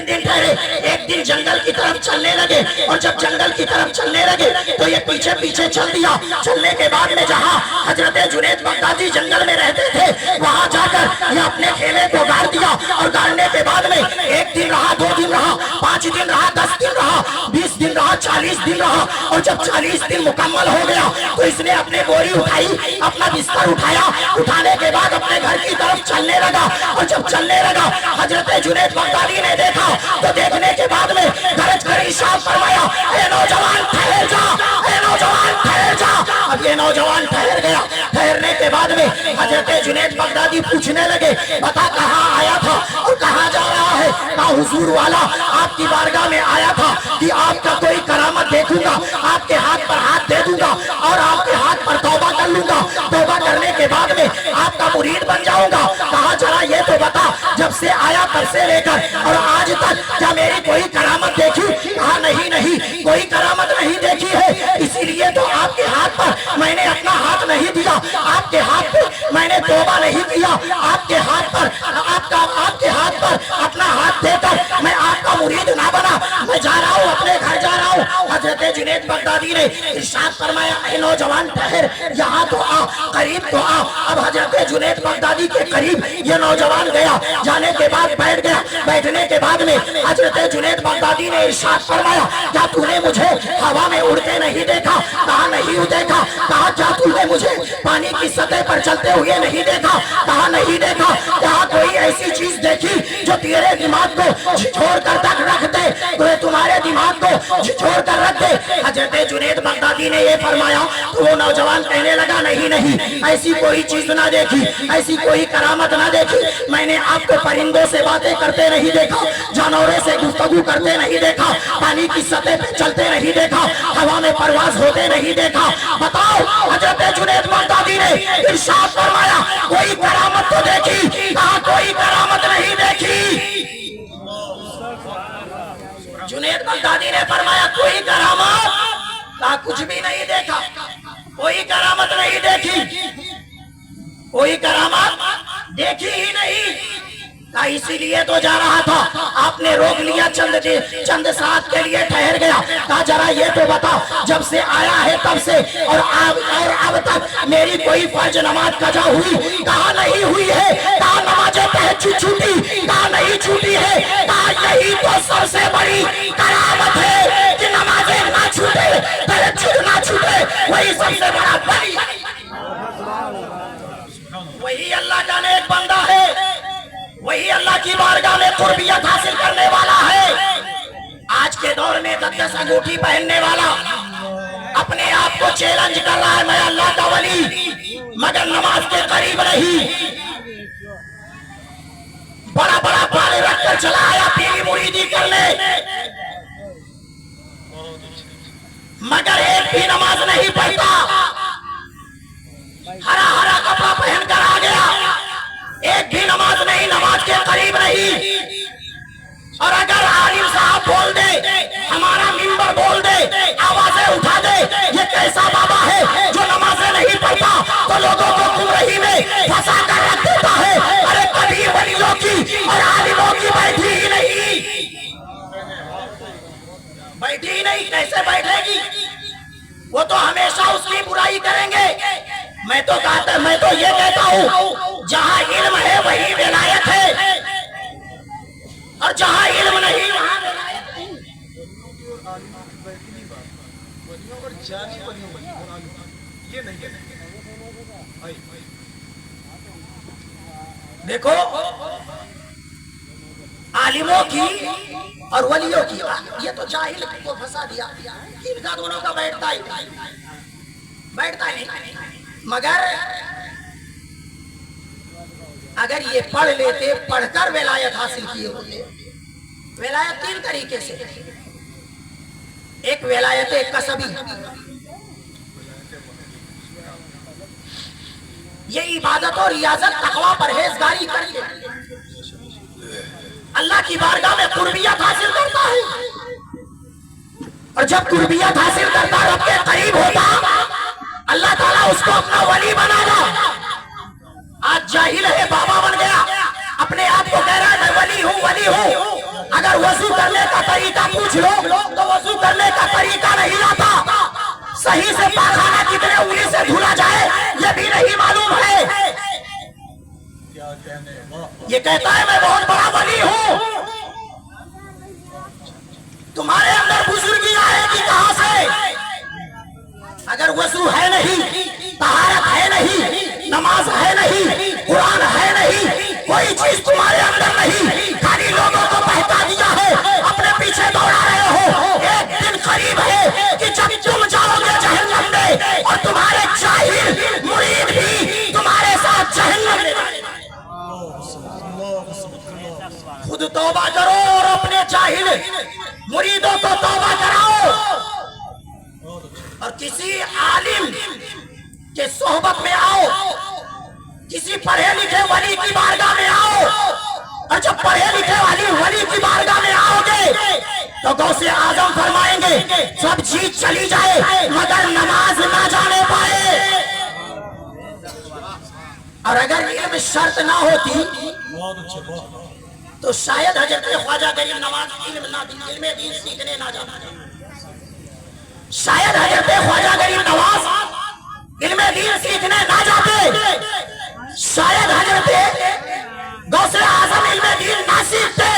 दिन ठहरे, एक दिन जंगल की तरफ चलने लगे और जब जंगल की तरफ चलने लगे तो ये पीछे पीछे चल दिया। चलने के बाद में जहाँ हजरत जुनैद बगदादी जंगल में रहते थे वहां जाकर ये अपने खेमे को गाड़ दिया और गाड़ने के बाद में 1 दिन रहा, 2 दिन रहा, 5 दिन रहा, 10 दिन रहा, 20 दिन रहा, 40 दिन रहा और जब 40 दिन मुकम्मल हो गया तो इसने अपनी बोरी उठाई, अपना बिस्तर उठाया, उठाने के बाद अपने घर की तरफ चलने लगा और जब चलने लगा हजरत जुनैद बगदादी ने देखा तो देखने के बाद में गरज कर इरशाद फरमाया, ए नौजवान ठहर जा, ए नौजवान ठहर जा। अब ये नौजवान ठहर गया। ठहरने के बाद में हजरत जुनैद बगदादी पूछने लगे, बता कहाँ आया था और कहाँ जा रहा है? कहा हुजूर वाला आपकी बारगाह में आया था कि आपका कोई करामत देखूंगा, आपके हाथ पर हाथ दे दूंगा और आपके हाथ पर तौबा कर लूंगा, तौबा करने के बाद में आपका मुरीद बन जाऊंगा। कहा जरा ये तो बता, जब से आया तब से लेकर और आज तक क्या मेरी कोई करामत देखी? कहा नहीं नहीं, कोई करामत नहीं देखी है, इसीलिए तो आपके हाथ पर मैंने अपना हाथ नहीं दिया, आपके हाथ पे मैंने तौबा नहीं किया, आपके हाथ पर आपके हाथ पर अपना हाथ देकर मैं आपका मुरीद ना बना। मैं जा रहा हूँ, अपने घर जा रहा हूँ। हजरत जुनैद बगदादी ने इरशाद फरमाया, ए नौजवान ठहर, यहाँ तो आ, करीब तो आ। अब हजरत जुनैद बगदादी के करीब ये नौजवान गया, जाने के बाद बैठ गया। बैठने के बाद में हजरत जुनैद बगदादी ने इरशाद फरमाया, क्या तूने मुझे हवा में उड़ते नहीं देखा? कहा नहीं देखा। कहा क्या तूने मुझे पानी की सतह पर चलते हुए नहीं देखा? कहा नहीं देखा। क्या कोई ऐसी चीज देखी जो तेरे दिमाग को झिझोड़ कर तक रख दे, तो तुम्हारे दिमाग को झिझोड़ कर रख दे? हजरत जुनैद बगदादी ने ये फरमाया तो वो नौजवान कहने लगा, नहीं नहीं, ऐसी कोई चीज ना देखी, ऐसी कोई करामत ना देखी। मैंने आपको परिंदों से बातें करते नहीं देखा, जानवरों से गुफ्तगू करते नहीं देखा, पानी की सतह पे चलते नहीं देखा, हवा में परवाज होते नहीं देखा। बताओ, हजरत जुनैद बगदादी ने इरशाद फरमाया, कोई करामत तो देखी? कहा कोई करामत नहीं देखी। जुनैद बगदादी ने फरमाया, कोई करामत? कहा कुछ भी नहीं देखा, कोई करामत नहीं देखी, कोई करामत देखी ही नहीं। इसीलिए तो जा रहा था, आपने रोक लिया, चंद साथ के लिए ठहर गया। कहा जरा ये तो बता, जब से आया है तब से और अब तक मेरी कोई फर्ज नमाज कजा हुई? कहा नहीं हुई है। कहा नमाज तहज्जुद छूटी? कहा नहीं छूटी है। कहा यही तो सबसे बड़ी करामत है कि नमाजें ना छूटे, तहज्जुद ना छूटे, वही सबसे बड़ा बड़ी, वही अल्लाह का नेक बंदा है, वही अल्लाह की बारगाह में कुर्बियत हासिल करने वाला है। आज के दौर में 10 अंगूठी पहनने वाला अपने आप को चैलेंज कर रहा है, मैं अल्लाह का वली, मगर नमाज के करीब नहीं। बड़ा बड़ा बाल रखकर चला आया पीरी मुरीदी करने, मगर एक भी नमाज नहीं पढ़ता। हरा हरा कपड़ा पहनकर आ गया, एक भी नमाज नहीं, नमाज के करीब नहीं। और अगर आलिम साहब बोल दे, हमारा मिंबर बोल दे, आवाजें उठा दे, ये कैसा बाबा है जो नमाजें नहीं पढ़ता, तो लोगों को गुमराही में फंसा कर रख देता है। अरे कभी वलियों की और आलिमों की बैठी ही नहीं, बैठी ही नहीं, कैसे बैठेगी? वो तो हमेशा उसकी बुराई करेंगे। मैं तो ये कहता हूँ, जहाँ इल्म है वही विलायत है, और जहाँ इल्म नहीं वहाँ विलायत नहीं। देखो, आलिमों की और वलियों की, ये तो जाहिल को फंसा दिया, इनका दोनों का बैठता ही नहीं। मगर अगर ये पढ़ लेते, पढ़कर विलायत हासिल किए होते। विलायत 3 तरीके से, एक विलायत कसबी, ये इबादत और रियाजत, तकवा, परहेजगारी करके अल्लाह की बारगाह में कुर्बियत हासिल करता है, और जब कुर्बियत हासिल करता, रब के करीब होता, अल्लाह ताला उसको अपना वली बनागा। आज जाहिल है, बाबा बन गया, अपने आप को कह रहा है मैं वली हूँ, اگر وضو کرنے کا طریقہ پوچھ لو تو وضو کرنے کا طریقہ نہیں آتا. صحیح سے پاخانہ کتنے انگلی سے دھلا جائے یہ بھی نہیں معلوم ہے. یہ کہتا ہے میں بہت بڑا ولی ہوں. تمہارے اندر بزرگی آئے گی کہاں سے؟ اگر وضو ہے نہیں، طہارت ہے نہیں، نماز ہے نہیں، قرآن ہے نہیں، کوئی چیز تمہارے اندر نہیں، خالی لوگوں کو بہکا دیا ہے، اپنے پیچھے دوڑا رہے ہو. ایک دن قریب ہے کہ جب تم جاؤ گے جہنم میں اور تمہارے جاہل مرید بھی تمہارے ساتھ جہنم میں. خود توبہ کرو اور اپنے جاہل مریدوں کو توبہ کراؤ. اور کسی عالم کے صحبت میں آؤ، کسی پڑھے لکھے ولی کی بارگاہ میں آؤ. اور جب پڑھے لکھے ولی کی بارگاہ میں آؤ گے تو غوث اعظم فرمائیں گے سب چیز چلی جائے مگر نماز نہ جانے پائے. اور اگر علم شرط نہ ہوتی تو شاید حضرت خواجہ غریب نواز علم دین سیکھنے نہ جانا. شاید حضرت خواجہ غریب نواز علم دین سیکھنے نہ جاتے. شاید حضرت غوث اعظم علم دین نہ سیکھتے.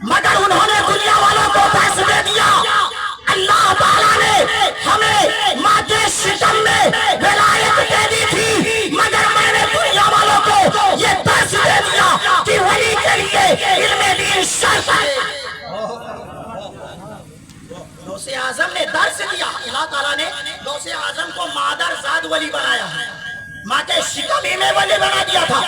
مگر انہوں نے دنیا والوں کو درس دے دیا. اللہ تعالیٰ نے ہمیں مادے شکم میں ولایت دے دی تھی، مگر میں نے دنیا والوں کو یہ درس دے دیا کہ ولی کے لیے علم دین شرط ہے. غوث اعظم نے درس دیا. اللہ تعالیٰ نے غوث اعظم کو مادر زاد ولی بنایا، ماں کے شکم ہی میں ولی بنا دیا تھا.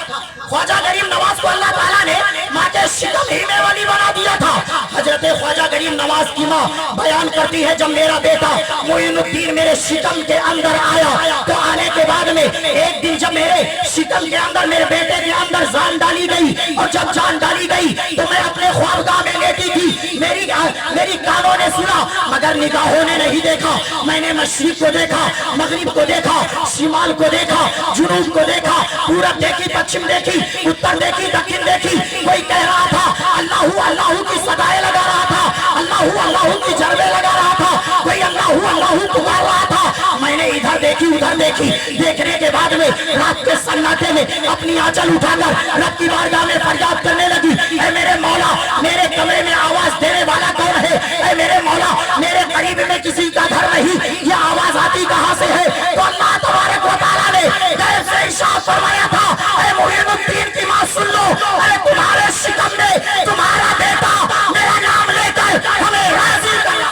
خواجہ غریب نواز کو اللہ تعالیٰ نے ماں کے شکم ہی میں ولی بنا دیا تھا. حضرت خواجہ غریب نواز کی ماں بیان کرتی ہے جب میرا بیٹا معین الدین میرے شکم کے اندر آیا تو آنے کے بعد میں ایک دن جب میرے شکم کے اندر میرے بیٹے کے اندر جان ڈالی گئی اور جب جان ڈالی گئی تو میں اپنے خوابگاہ میں لیٹی تھی. میری کانوں نے سنا مگر نگاہوں نے نہیں دیکھا. میں نے مشرق کو دیکھا، مغرب کو دیکھا، شمال کو دیکھا، جنوب کو دیکھا، پورب دیکھی، پچھم دیکھی، اتر دیکھی، دکن دیکھی. کوئی کہہ رہا تھا اللہ اللہ کی صدائیں لگا رہا تھا، اللہ اللہ کی جربے لگا رہا تھا، کوئی اللہ اللہ پکار رہا تھا. میں نے ادھر دیکھی ادھر دیکھی. دیکھنے کے بعد میں رات کے سناٹے میں اپنی آنچل اٹھا کر رب کی بارگاہ میں فریاد کرنے لگی اے میرے مولا میرے کمرے میں آواز دینے والا کون ہے؟ اے میرے مولا میرے قریب میں کسی کا گھر نہیں، یہ آواز آتی کہاں سے ہے؟ تو اللہ تبارک و تعالیٰ نے غیب سے ارشاد فرمایا تھا اے معین الدین کی ماں سن لو، اے تمہارے شکم میں تمہارا بیٹا میرا نام لے کر ہمیں راضی کرنا.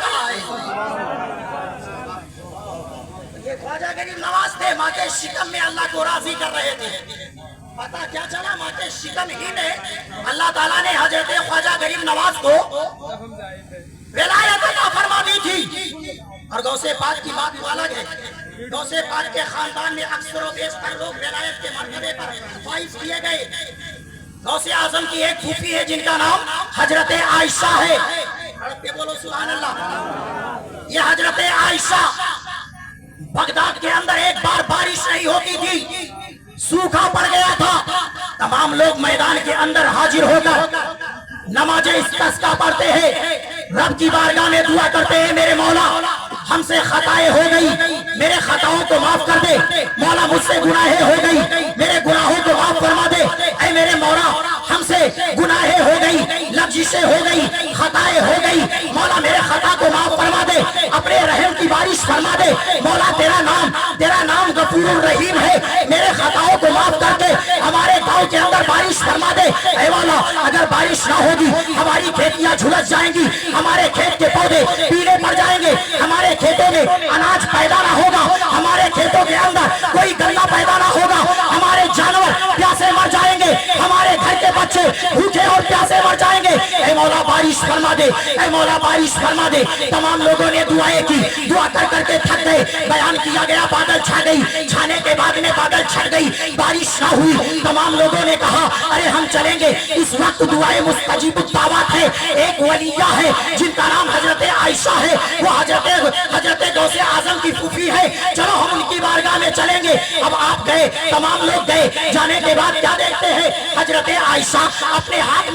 یہ خواجہ غریب نواز تھے، ماں کے شکم میں اللہ کو راضی کر رہے تھے. پتا کیا چلا؟ ماں کے شکم ہی میں اللہ تعالیٰ نے حضرت خواجہ غریب نواز کو ولایت عطا فرما دی تھی. اور غوث پاک کی بات تو الگ ہے. غوث پاک کے خاندان میں اکثر و بیشتر لوگ ولایت کے مرتبے پر فائز کیے گئے. غوث اعظم کی ایک پھوپھی ہے جن کا نام حضرت عائشہ ہے. بولو سبحان اللہ. یہ حضرت عائشہ بغداد کے اندر ایک بار بارش نہیں ہوتی تھی، سوکھا پڑ گیا تھا. تمام لوگ میدان کے اندر حاضر ہو کر نماز استسقا پڑھتے ہیں، رب کی بارگاہ میں دعا کرتے ہیں میرے مولا ہم سے خطائیں ہو گئی، میرے خطاؤں کو معاف کر دے. مولا مجھ سے گناہیں ہو گئی، میرے گناہوں کو معاف فرما دے. اے میرے مولا ہم سے گناہیں ہو گئی، لفظیں ہو گئی، خطائیں ہو گئی. مولا میرے خطا کو معاف فرما دے، اپنے رحم کی بارش فرما دے. مولا تیرا نام غفور الرحیم ہے. میرے خطاؤں کو معاف کر کے ہمارے گاؤں کے اندر بارش فرما دے. اے مولا اگر بارش نہ ہوگی ہماری کھیتیاں جھلس جائیں گی، ہمارے کھیت کے پودے پیلے پڑ جائیں گے، ہمارے کھیتوں میں اناج پیدا نہ ہوگا، ہمارے کھیتوں کے اندر کوئی گنا پیدا نہ ہوگا، ہمارے جانور پیاسے مر جائیں گے، ہمارے گھر کے بچے بھوکے اور پیاسے مر جائیں گے. اے مولا بارش فرما دے، اے مولا بارش فرما دے. تمام لوگوں نے دعائیں کی، دعا کر کر کے تھک گئے. بیان کیا گیا بادل چھا گئی، چھانے کے بعد میں بادل چھٹ گئی، بارش نہ ہوئی. تمام لوگوں نے کہا ارے ہم چلیں گے. اس وقت دعائیں مستجیب الدعوات ہے. ایک ولیہ ہے جن کا نام حضرت عائشہ ہے، وہ حضرت गौसे आजम की फूफी है, चलो हम उनकी बारगाह में चलेंगे। अब आप गए, तमाम लोग गए, जाने के बाद क्या देखते हैं, हजरत आयशा अपने हाथ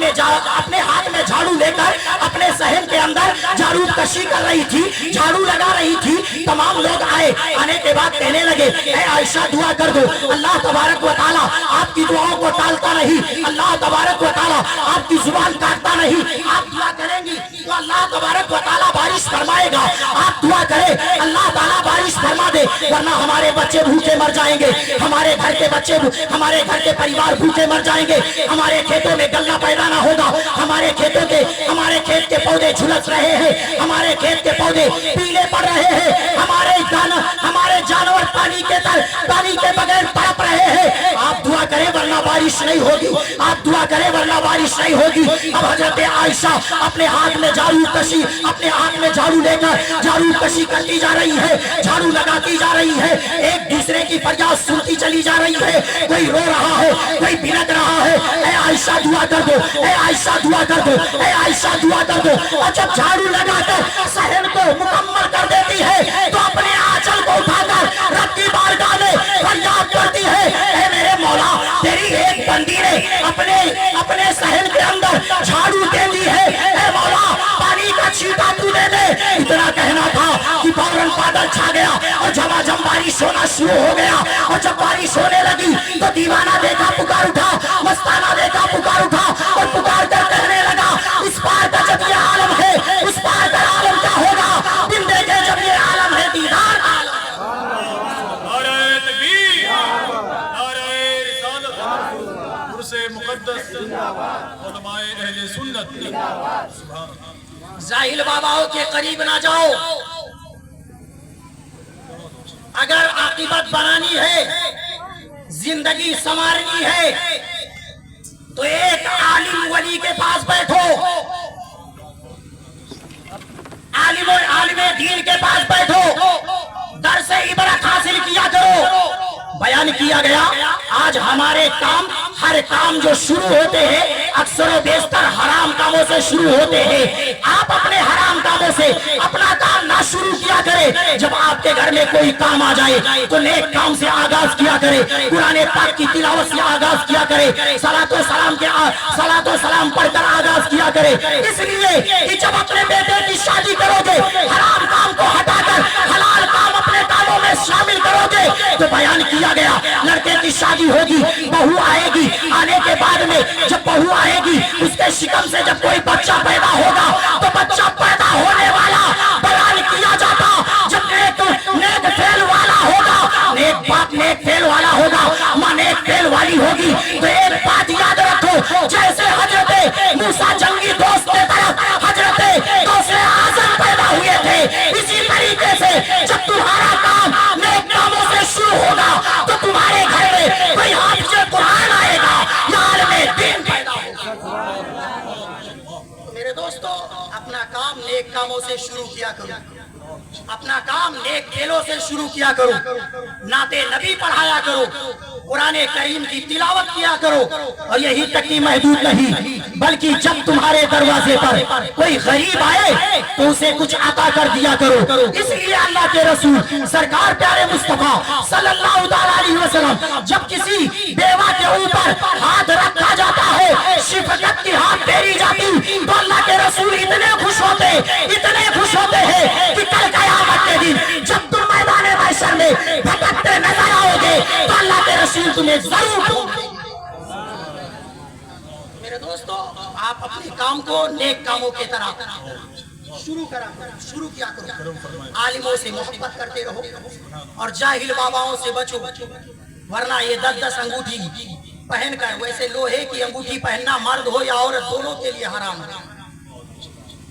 में झाड़ू लेकर अपने सहन के अंदर झाड़ू कशी कर रही थी, झाड़ू लगा रही थी। तमाम लोग आए, आने के बाद कहने लगे, ऐ आयशा दुआ कर दो, अल्लाह तबारक व तआला आपकी दुआओं को टालता नहीं, अल्लाह तबारक व तआला आपकी जुबान काटता नहीं। आप दुआ करेंगी तो अल्लाह तबारक व तआला बारिश फरमाएगा। आप दुआ करें, अल्लाह ताला बारिश फरमा दे, वरना हमारे बच्चे भूखे मर जाएंगे, हमारे घर के बच्चे, हमारे घर के परिवार भूखे मर जाएंगे, हमारे खेतों में गन्ना पैदा ना होगा, हमारे खेत के पौधे झुलस रहे हैं, हमारे खेत के पौधे पीले पड़ रहे हैं, हमारे जानवर पानी के बगैर तड़प रहे हैं। आप दुआ करें वरना बारिश नहीं होगी, आप दुआ करें वरना बारिश नहीं होगी। अब हजरत आयशा अपने हाथ में झाड़ू लेकर झाड़ू कशी करती जा रही है, झाड़ू लगाती जा रही है, एक दूसरे की फरियाद सुनती चली जा रही है। कोई रो रहा है, कोई बिलख रहा है, ऐ आयशा दुआ कर दो, ऐ आयशा दुआ कर दो, ऐ आयशा दुआ कर दो। और जब झाड़ू लगाकर सहन को मुकम्मल कर देती है तो अपने आंचल को उठाकर रब की बारगाह में फरियाद करती है, ऐ मेरे मौला तेरी एक बंदी ने अपने सहन के अंदर झाड़ू दे दी है, ऐ मौला पानी का छींटा तू दे दे। इतना कहना था कि फौरन बादल छा गया और झमाझम बारिश होना शुरू हो गया। और जब बारिश होने लगी तो दीवाना देखा पुकार उठा, मस्ताना देखा पुकार उठा और पुकार कर कहने लगा, इस पार का जब ये आलम है उस पार का आलम क्या होगा, दिन देखे जब ये आलम है दीदार आलम। जाहिल बाबाओं के करीब ना जाओ, अगर आकीबत बनानी है, जिंदगी संवारनी है तो एक आलिम वली के पास बैठो, आलिम दीन के पास बैठो, दर से इबरत हासिल किया करो। बयान किया गया आज हमारे काम, हर काम जो शुरू होते हैं अक्सर बेशतर हराम कामों से शुरू होते हैं। आप अपने हराम कामों से अपना काम ना शुरू किया करें। जब आपके घर में कोई काम आ जाए तो नेक काम से आगाज किया करें, कुरान पाक की तिलावत से आगाज किया करें, सलातो सलाम पढ़कर आगाज किया करें। इसलिए कि जब अपने बेटे की शादी करोगे हराम काम को हटाकर हलाल काम अपने कामों में शामिल करोगे तो बयान किया गया लड़के की शादी होगी, बहू आएगी, आने के बाद में जब बहू आएगी उसके शिकम से जब कोई बच्चा पैदा होगा तो बच्चा पैदा होने वाला बयान किया जाता जब नेक फेल वाला होगा, नेक बाप नेक फेल वाला होगा, माँ नेक फेल वाली होगी। तो एक बात याद रखो, जैसे हजरत मूसा जंगी दोस्त के तरफ हजरत गौसे आजम पैदा हुए थे, इसी तरीके से जब तुम्हारा काम नेक कामों से शुरू होगा तो तुम्हारे घर में कोई हाफिज़ कुरान आएगा या आलिम दीन पैदा होगा। मेरे दोस्तों, अपना काम नेक कामों से शुरू किया करो, अपना काम नेक खेलों से शुरू किया करो, नाते नबी पढ़ाया करो, कुराने करीम की तिलावत किया करो। और यही तक की महदूद नहीं बल्कि जब तुम्हारे दरवाजे पर कोई गरीब आए तो उसे कुछ अता कर दिया करो। इसलिए अल्लाह के रसूल सरकार प्यारे मुस्तफा सल्लल्लाहु अलैहि वसल्लम जब किसी बेवा के ऊपर हाथ रखा जाता है, शिफकत की हाथ फेरी जाती तो अल्लाह के रसूल इतने खुश होते हैं कि कल क़यामत के दिन जब तुम मैदान महशर में भटकते नजर आओगे तो अल्लाह के रसूल तुम्हें जरूर ढूंढेंगे। मेरे दोस्तों, आप अपने काम को नेक कामों की तरह शुरू किया करो, आलिमों से मोहब्बत करते रहो और जाहिल बाबाओं से बचो, वरना ये 10-10 अंगूठी पहनकर, वैसे लोहे की अंगूठी पहनना मर्द हो या औरत दोनों के लिए हराम है।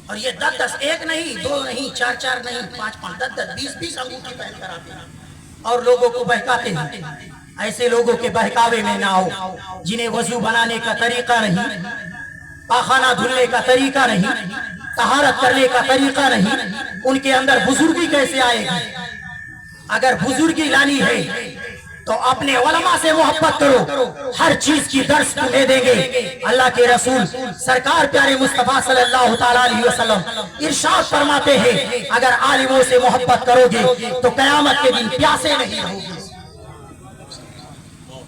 और ये 10-10 एक नहीं, 2 नहीं, 4-4 नहीं, 5-5, 10-10, 20-20 अंगूठी पहनकर आते हैं और लोगों को बहकाते हैं। ऐसे लोगों के बहकावे में ना आओ जिन्हें वजू बनाने का तरीका नहीं, पाखाना धुलने का तरीका नहीं, तहारत करने का तरीका नहीं, उनके अंदर बुजुर्गी कैसे आएगी? अगर बुजुर्गी लानी है تو اپنے علماء سے محبت کرو، ہر چیز کی درس تمہیں دیں گے۔ اللہ کے رسول سرکار پیارے مصطفیٰ صلی اللہ تعالیٰ علیہ وسلم ارشاد فرماتے ہیں اگر عالموں سے محبت کرو گے تو قیامت کے دن پیاسے نہیں رہو گے۔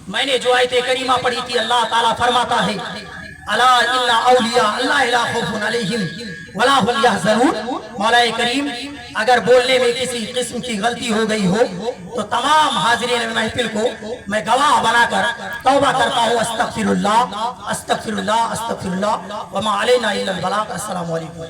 میں نے جو آیت کریمہ پڑھی تھی، اللہ تعالیٰ فرماتا ہے الا ان اولیاء اللہ لا خوف علیہم ولا هم يحزنون۔ مولا کریم اگر بولنے میں کسی قسم کی غلطی ہو گئی ہو تو تمام حاضرین محفل کو میں گواہ بنا کر توبہ کرتا ہوں، استغفر اللہ استغفر اللہ استغفر اللہ وما علینا الا البلاغ۔ السلام علیکم۔